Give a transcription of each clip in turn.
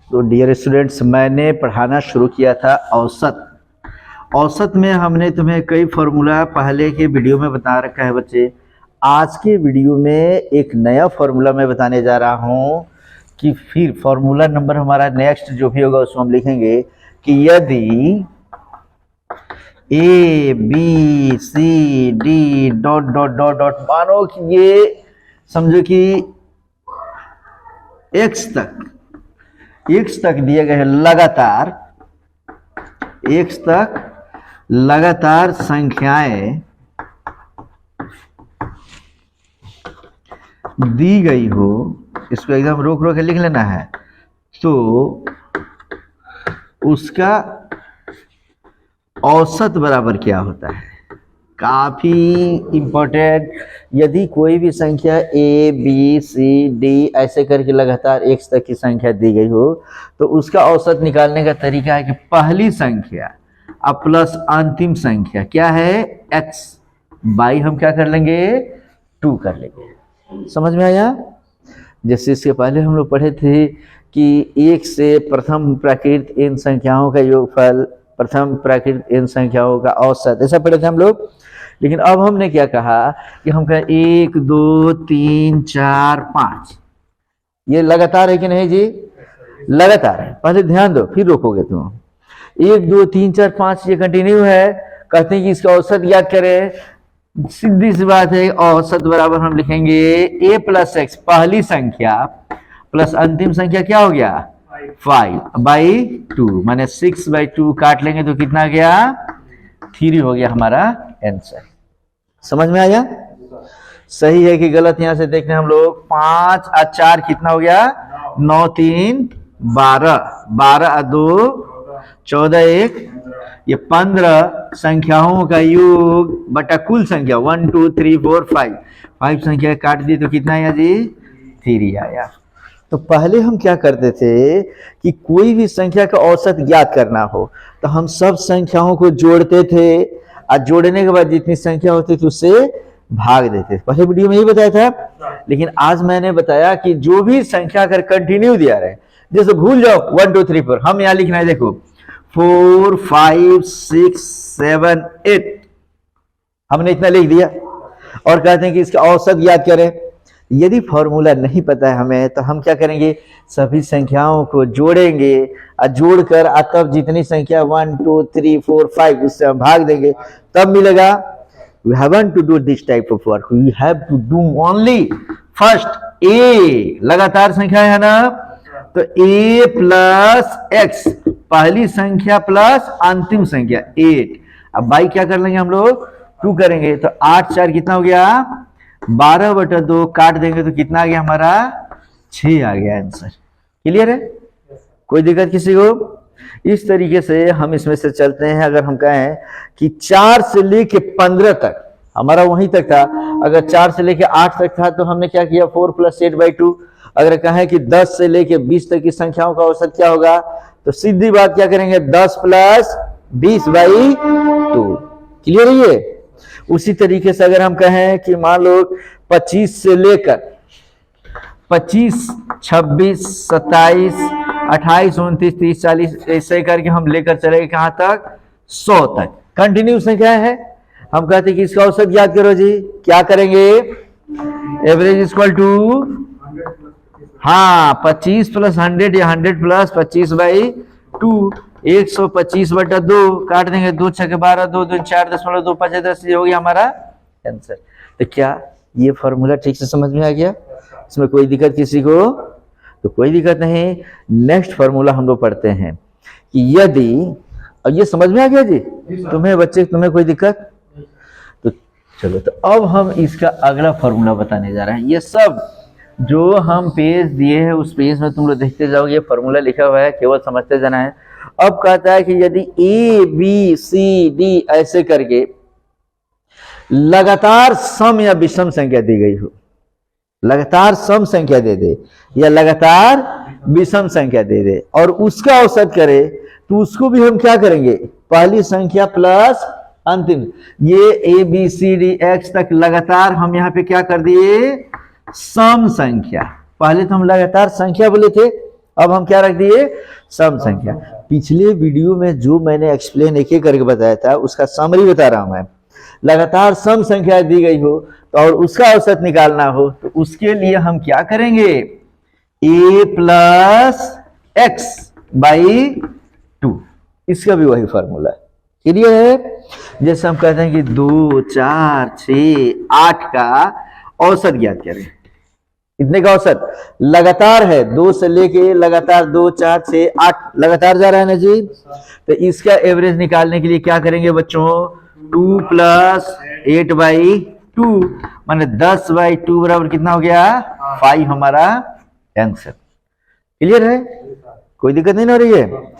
तो dear students, मैंने पढ़ाना शुरू किया था औसत। औसत में हमने तुम्हें कई फॉर्मूला पहले के वीडियो में बता रखा है बच्चे। आज के वीडियो में एक नया फॉर्मूला मैं बताने जा रहा हूँ कि फिर फॉर्मूला नंबर हमारा नेक्स्ट जो भी होगा उसमें हम लिखेंगे कि यदि A B C D dot dot dot dot, मानो कि ये समझो कि एक्स तक दिए गए हैं लगातार, एक्स तक लगातार संख्याएं दी गई हो, इसको एकदम रोक रोक के लिख लेना है। तो उसका औसत बराबर क्या होता है, काफी इंपॉर्टेंट। यदि कोई भी संख्या ए बी सी डी ऐसे करके लगातार एक्स तक की संख्या दी गई हो तो उसका औसत निकालने का तरीका है कि पहली संख्या अब प्लस अंतिम संख्या क्या है एक्स बाई हम क्या कर लेंगे 2 कर लेंगे। समझ में आया? जैसे इसके पहले हम लोग पढ़े थे कि एक से प्रथम प्राकृत इन संख्याओं का योगफल, प्रथम प्राकृत इन संख्याओं का औसत, ऐसा पढ़े थे हम लोग। लेकिन अब हमने क्या कहा कि हम कहें 1 2 3 4 5, ये लगातार है कि नहीं जी? लगातार है। पहले ध्यान दो फिर रोकोगे तुम। 1 2 3 4 5 ये कंटिन्यू है। कहते हैं कि इसका औसत याद करें। सीधी सी बात है, औसत बराबर हम लिखेंगे a प्लस एक्स, पहली संख्या प्लस अंतिम संख्या क्या हो गया 5/2, माने 6/2 काट लेंगे तो कितना गया 3 हो गया हमारा आंसर। समझ में आया? सही है कि गलत? यहां से देखने हम लोग 5 और 4 कितना हो गया 9 3 12, 12 और 2 14, 1 ये 15 संख्याओं का योग बटा कुल संख्या 1 2 3 4 5 संख्या काट दी तो कितना आया जी 3 आया। तो पहले हम क्या करते थे कि कोई भी संख्या का औसत ज्ञात करना हो तो हम सब संख्याओं को जोड़ते थे और जोड़ने के बाद जितनी संख्या होती थी उससे भाग देते थे। पहले वीडियो में यही बताया था। लेकिन आज मैंने बताया कि जो भी संख्या अगर कंटिन्यू दिया रहे, जैसे भूल जाओ 1 2 3 4, हम यहां लिखना है देखो 4 5 6 7 8, हमने इतना लिख दिया और कहते हैं कि इसका औसत याद करें। यदि फॉर्मूला नहीं पता है हमें तो हम क्या करेंगे, सभी संख्याओं को जोड़ेंगे और जोड़कर तब जितनी संख्या 1 2 3 4 5 उससे हम भाग देंगे, तब मिलेगा। We haven't to do this type of work. We have to do only first a, लगातार संख्या है ना, तो a प्लस x, पहली संख्या प्लस अंतिम संख्या 8। अब बाई क्या कर लेंगे हम लोग 2 करेंगे तो 8 4 कितना हो गया 12/2, काट देंगे तो कितना आ गया हमारा 6 आ गया आंसर। क्लियर है? कोई दिक्कत किसी को? इस तरीके से हम इसमें से चलते हैं। अगर हम कहें कि 4 से लेके 15 तक, हमारा वहीं तक था। अगर 4 से लेके 8 तक था तो हमने क्या किया 4 + 8/2। अगर कहें कि 10 से लेके 20 तक की संख्याओं का औसत क्या होगा तो सीधी बात क्या करेंगे 10 + 20/2। क्लियर है ये? उसी तरीके से अगर हम कहें कि मान लो 25 से लेकर 25 26 27 28 29 30 40 ऐसे करके हम लेकर चलेंगे कहां तक 100 तक। कंटिन्यू संख्या है। हम कहते हैं कि इसका औसत याद करो जी। क्या करेंगे? एवरेज इक्वल टू 25 + 100 या 100 + 25/2, 125/2 काट देंगे 2 6 12 2 2 4 0.25 10 ये हो गया हमारा आंसर। तो क्या ये फॉर्मूला ठीक से समझ में आ गया? इसमें कोई दिक्कत किसी को? तो कोई दिक्कत नहीं। नेक्स्ट फॉर्मूला हम लोग पढ़ते हैं कि यदि, और ये समझ में आ गया जी तुम्हें बच्चे, तुम्हें कोई दिक्कत? तो चलो, तो अब हम इसका अगला फॉर्मूला बताने जा रहे हैं। ये सब जो हम पेज दिए हैं उस पेज में तुम लोग देखते जाओगे, ये फॉर्मूला लिखा हुआ है, केवल समझते जाना है। अब कहता है कि यदि ए बी सी डी ऐसे करके लगातार सम या विषम संख्या दी गई हो, लगातार सम संख्या दे दे या लगातार विषम संख्या दे दे और उसका औसत करे, तो उसको भी हम क्या करेंगे पहली संख्या प्लस अंतिम, ये A B C D X तक लगातार हम यहाँ पे क्या कर दिए सम संख्या। पहले तो हम लगातार संख्या बोले थे, अब हम क्या रख दिए, सम संख्या। पिछले वीडियो में जो मैंने एक्सप्लेन एक एक करके बताया था उसका समरी बता रहा हूं मैं। लगातार सम संख्या दी गई हो तो और उसका औसत निकालना हो तो उसके लिए हम क्या करेंगे, a प्लस एक्स बाई 2, इसका भी वही फॉर्मूला है, क्लियर है। जैसे हम कहते हैं कि 2, 4, 6, 8 का औसत ज्ञात करें, इतने का औसत लगातार है 2 से लेके लगातार 2, 4, 6, 8 लगातार जा रहा है ना जी। तो इसका एवरेज निकालने के लिए क्या करेंगे बच्चों, 2 प्लस 8 बाई 2 माने 10 बाई 2 बराबर कितना हो गया, 5 हमारा आंसर। क्लियर है, कोई दिक्कत नहीं ना हो रही है।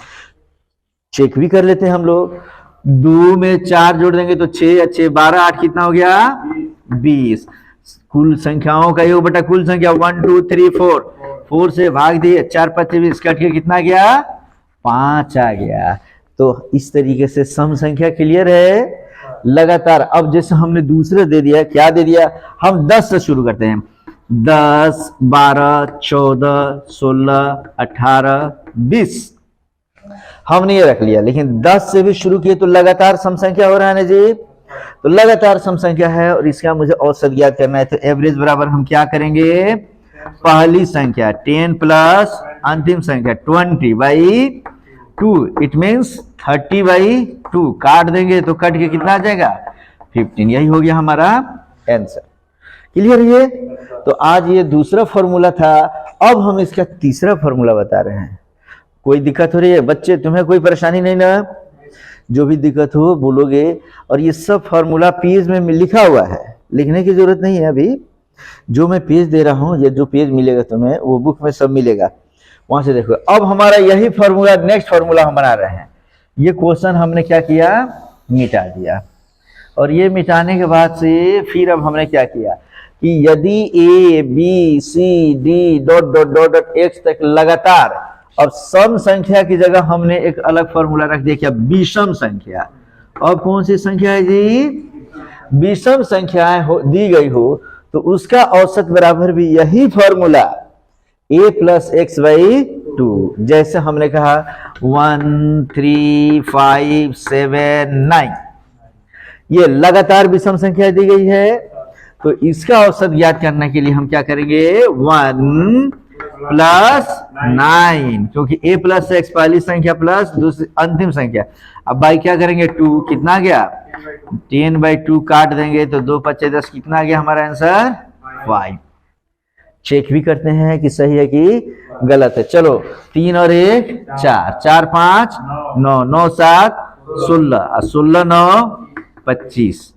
चेक भी कर लेते हैं हम लोग, 2 में 4 जोड़ देंगे तो 6 अच्छे 12 8 कितना हो गया, 20। कुल संख्याओं का योग बटा कुल संख्या 1 2 3 4, 4 से भाग दिए 4 5 20 कट के कितना गया, 5 आ गया। तो इस तरीके से सम संख्या क्लियर है लगातार। अब जैसे हमने दूसरे दे दिया, क्या दे दिया, हम 10 से शुरू करते हैं, 10 12 14 16 18 20 हमने ये रख लिया। लेकिन 10 से भी शुरू किए तो लगातार सम संख्या हो रहा है ना जी, तो लगातार सम संख्या है और इसका मुझे औसत ज्ञात करना है। तो एवरेज बराबर हम क्या करेंगे, पहली संख्या 10 प्लस अंतिम संख्या 20 बाई 2, इट मीन्स 30 बाई 2, काट देंगे तो कट के कितना आ जाएगा, 15। यही हो गया हमारा आंसर। क्लियर है। तो आज ये दूसरा फॉर्मूला था, अब हम इसका तीसरा फॉर्मूला बता रहे हैं। कोई दिक्कत हो रही है बच्चे, तुम्हें कोई परेशानी नहीं ना, जो भी दिक्कत हो बोलोगे। और ये सब फॉर्मूला पेज में लिखा हुआ है, लिखने की जरूरत नहीं है। अभी जो मैं पेज दे रहा हूं, ये जो पेज मिलेगा तुम्हें वो बुक में सब मिलेगा, वहां से देखो। अब हमारा यही फॉर्मूला, नेक्स्ट फॉर्मूला हम बना रहे हैं। ये क्वेश्चन हमने क्या किया, मिटा दिया। और ये मिटाने के बाद से फिर अब हमने क्या किया कि यदि A B C D dot dot dot dot X तक लगातार, अब सम संख्या की जगह हमने एक अलग फॉर्मूला रख दिया, क्या, विषम संख्या। अब कौन सी संख्या है जी, विषम संख्याएं दी गई हो तो उसका औसत बराबर भी यही formula a plus x by 2। जैसे हमने कहा 1 3 5 7 9, ये लगातार विषम संख्या दी गई है। तो इसका औसत ज्ञात करने के लिए हम क्या करेंगे, 1 प्लस 9, क्योंकि a प्लस एक्स पहली संख्या प्लस दूसरी अंतिम संख्या। अब बाई क्या करेंगे, 2 कितना गया, 10 बाई 2 काट देंगे तो 2 5 10 कितना गया हमारा आंसर, 5। चेक भी करते हैं कि सही है कि गलत है। चलो 3 और 1 4, 4 5 9, 9 7 16, 16 9 25।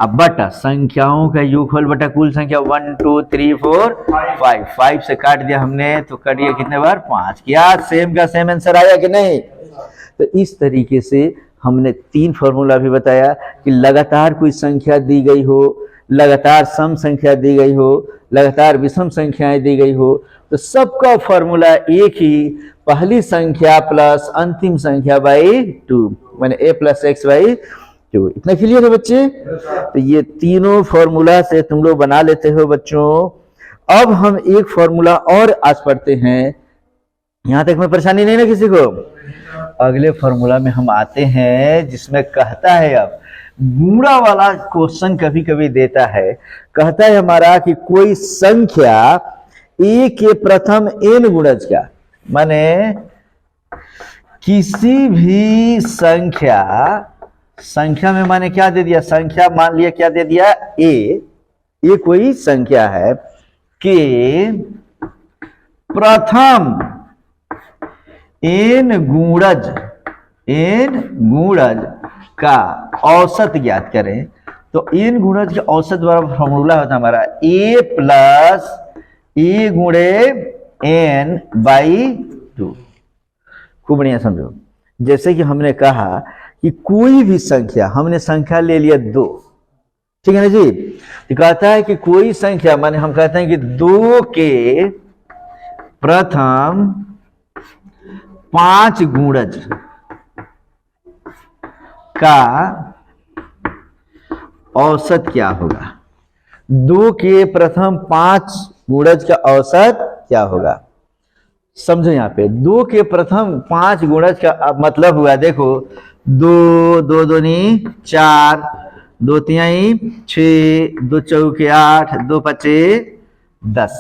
अब बटा संख्याओं का योगफल बटा कुल संख्या 1 2 3 4 5, 5 से काट दिया हमने तो कट गया कितने बार, 5। क्या सेम का सेम आंसर आया कि नहीं। तो इस तरीके से हमने 3 फॉर्मूला भी बताया कि लगातार कोई संख्या दी गई हो, लगातार सम संख्या दी गई हो, लगातार विषम संख्याएं दी गई हो, तो सबका फॉर्मूला एक ही, पहली संख्या प्लस अंतिम संख्या बाई 2 माने a प्लस एक्स बाई 2। इतना क्लियर है बच्चे। तो ये तीनों फॉर्मूला से तुम लोग बना लेते हो बच्चों। अब हम एक फॉर्मूला और आज पढ़ते हैं, यहां तक में परेशानी नहीं ना किसी को। अगले फॉर्मूला में हम आते हैं जिसमें कहता है, अब गुणा वाला क्वेश्चन कभी कभी देता है, कहता है हमारा कि कोई संख्या a के प्रथम n गुणज का, माने किसी भी संख्या में माने क्या दे दिया, संख्या मान लिया क्या दे दिया, a कोई संख्या है के प्रथम n गुणज का औसत ज्ञात करें। तो n गुणज के औसत वाला फॉर्मूला होता है हमारा a प्लस a गुणे n बाई 2। खूब बढ़िया समझो। जैसे कि हमने कहा कि कोई भी संख्या, हमने संख्या ले लिया 2, ठीक है ना जी। तो कहता है कि कोई संख्या, माने हम कहते हैं कि 2 के प्रथम 5 गुणज का औसत क्या होगा। 2 के प्रथम 5 गुणज का औसत क्या होगा। समझो यहाँ पे 2 के प्रथम 5 गुणज का मतलब हुआ, देखो 2 2 दूनी 4, 2 तिहाई 6, 2 चौके 8, 2 पचे 10।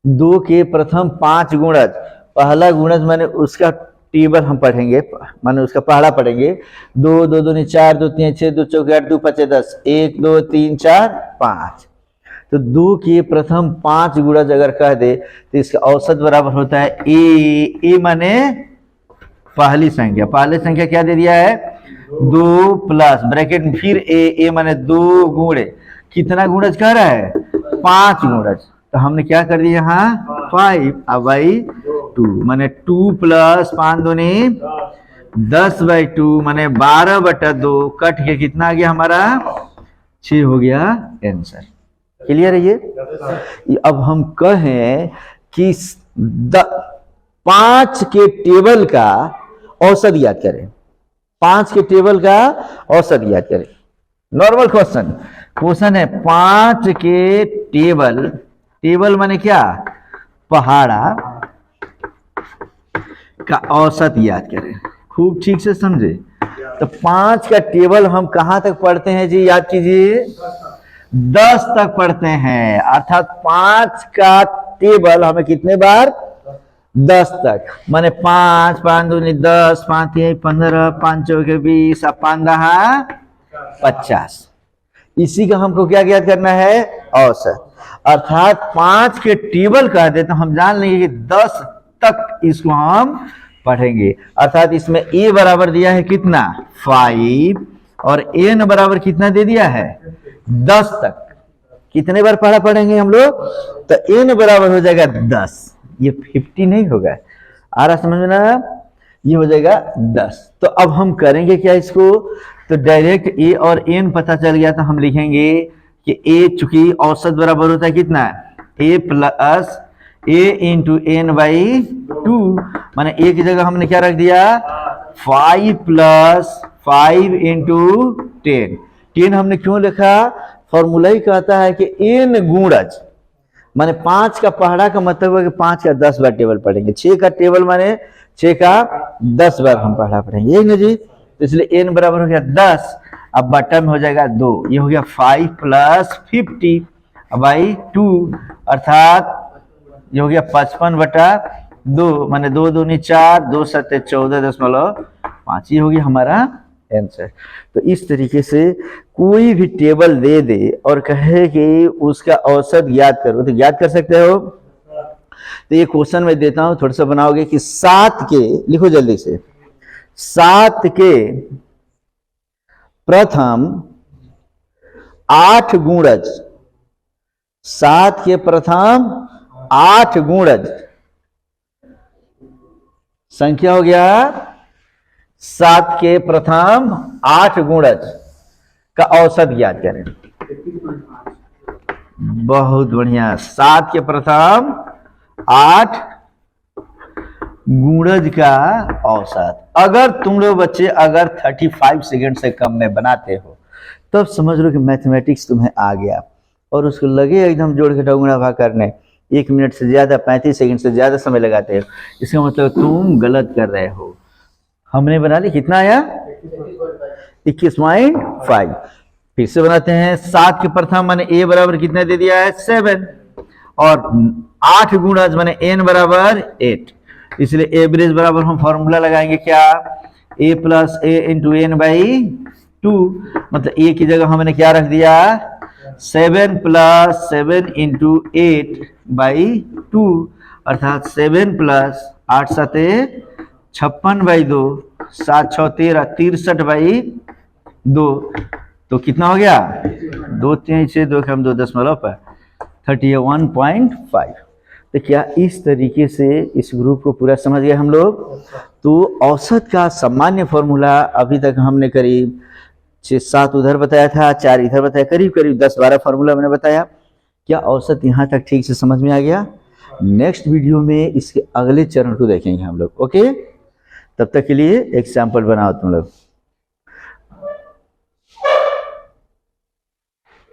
2 के प्रथम 5 गुणज, पहला गुणज माने उसका टेबल हम पढ़ेंगे, माने उसका पहला पढ़ेंगे। 2 2 दूनी 4, 2 तिहाई 6, 2 चौके 8, 2 पचे 10, 1 2 3 4 5। तो 2 के प्रथम 5 गुणज अगर कह दे तो इसका औसत बराबर होता है ए माने पहली संख्या, पहली संख्या क्या दे दिया है 2 प्लस ब्रैकेट में फिर ए माने 2 गुणे, कितना गुणज कह रहा है 5 गुणज, तो हमने क्या कर दिया यहाँ 5 अब बाई 2 माने 2 प्लस 5 दूनी 10/2 माने 12/2 कट के कितना आ गया हमारा 6 हो गया आंसर। क्लियर है ये? अब हम कहें कि 5 के टेबल का औसत याद करें, 5 के टेबल का औसत याद करें। नॉर्मल क्वेश्चन है 5 के टेबल माने क्या पहाड़ा का औसत याद करें, खूब ठीक से समझे। तो 5 का टेबल हम कहां तक पढ़ते हैं जी, याद कीजिए 10 तक पढ़ते हैं, अर्थात 5 का टेबल हमें कितने बार 10 तक, माने 5 5 दूनी 10, 5 तिहाई 15, 5 चौके 20, 5 दहा 50। इसी का हमको क्या याद करना है औसत, अर्थात 5 के टेबल कह दे तो हम जान लेंगे कि 10 तक इसको हम पढ़ेंगे। अर्थात इसमें ए बराबर दिया है कितना 5 और एन बराबर कितना दे दिया है 10 तक। कितने बार पढ़ा पढ़ेंगे हम लोग, तो एन बराबर हो जाएगा 10, ये 50 नहीं होगा, आ रहा समझ में ना, ये हो जाएगा 10। तो अब हम करेंगे क्या इसको, तो डायरेक्ट ए और एन पता चल गया तो हम लिखेंगे कि ए चूंकि औसत बराबर होता है कितना A plus A into N by 2, माने ए की जगह हमने क्या रख दिया 5 प्लस 5 इंटू 10 हमने क्यों लिखा, फॉर्मूला ही कहता है कि एन गुणज, माने 5 का पहाड़ा का मतलब है कि 5 का 10 बार टेबल पढ़ेंगे, 6 का टेबल माने 6 का 10 बार हम पढ़ा पढ़ेंगे, यही ना जी। तो इसलिए एन बराबर हो गया 10, अब बटन में हो जाएगा 2, ये हो गया 5 प्लस 50 बाई 2, अर्थात ये हो गया 55/2, माने 2 दूनी 4, 2 सत्ते 14.5, ये हो गया हमारा आंसर। तो इस तरीके से कोई भी टेबल दे दे और कहे कि उसका औसत याद करो तो याद कर सकते हो। तो ये क्वेश्चन मैं देता हूं, थोड़ा सा बनाओगे कि 7 के, लिखो जल्दी से, 7 के प्रथम 8 गुणज, 7 के प्रथम 8 गुणज संख्या हो गया 7 के प्रथम 8 गुणज का औसत ज्ञात करें। बहुत बढ़िया, 7 के प्रथम 8 गुणज का औसत। अगर तुम लोग बच्चे अगर 35 सेकंड से कम में बनाते हो तब समझ लो कि मैथमेटिक्स तुम्हें आ गया, और उसको लगे एकदम जोड़ के गुणा भाग करने 1 मिनट से ज्यादा 35 सेकंड से ज्यादा समय लगाते हो, इसका मतलब तुम गलत कर रहे हो। हमने बना ली, कितना आया 21.5। फिर से बनाते हैं, 7 के प्रथम माने ए बराबर कितना दे दिया है 7, और 8 गुणज माने एन बराबर 8, इसलिए एवरेज बराबर हम फॉर्मूला लगाएंगे क्या, A plus A into N by 2, मतलब ए की जगह हमने क्या रख दिया 7 प्लस 7 इंटू 8 बाई 2, अर्थात 7 प्लस 8 सते 56/2, 7 6 13 63/2, तो कितना हो गया 2 3 6 2 हम 2.31.5। तो क्या इस तरीके से इस ग्रुप को पूरा समझ गए हम लोग। तो औसत का सामान्य फॉर्मूला अभी तक हमने करीब 6-7 उधर बताया था, 4 इधर बताया, करीब करीब 10-12 फॉर्मूला मैंने बताया। क्या औसत यहाँ तक ठीक से समझ में आ गया? नेक्स्ट वीडियो में इसके अगले चरण को देखेंगे हम लोग। ओके, तब तक के लिए एक सैंपल बनाओ तुम लोग।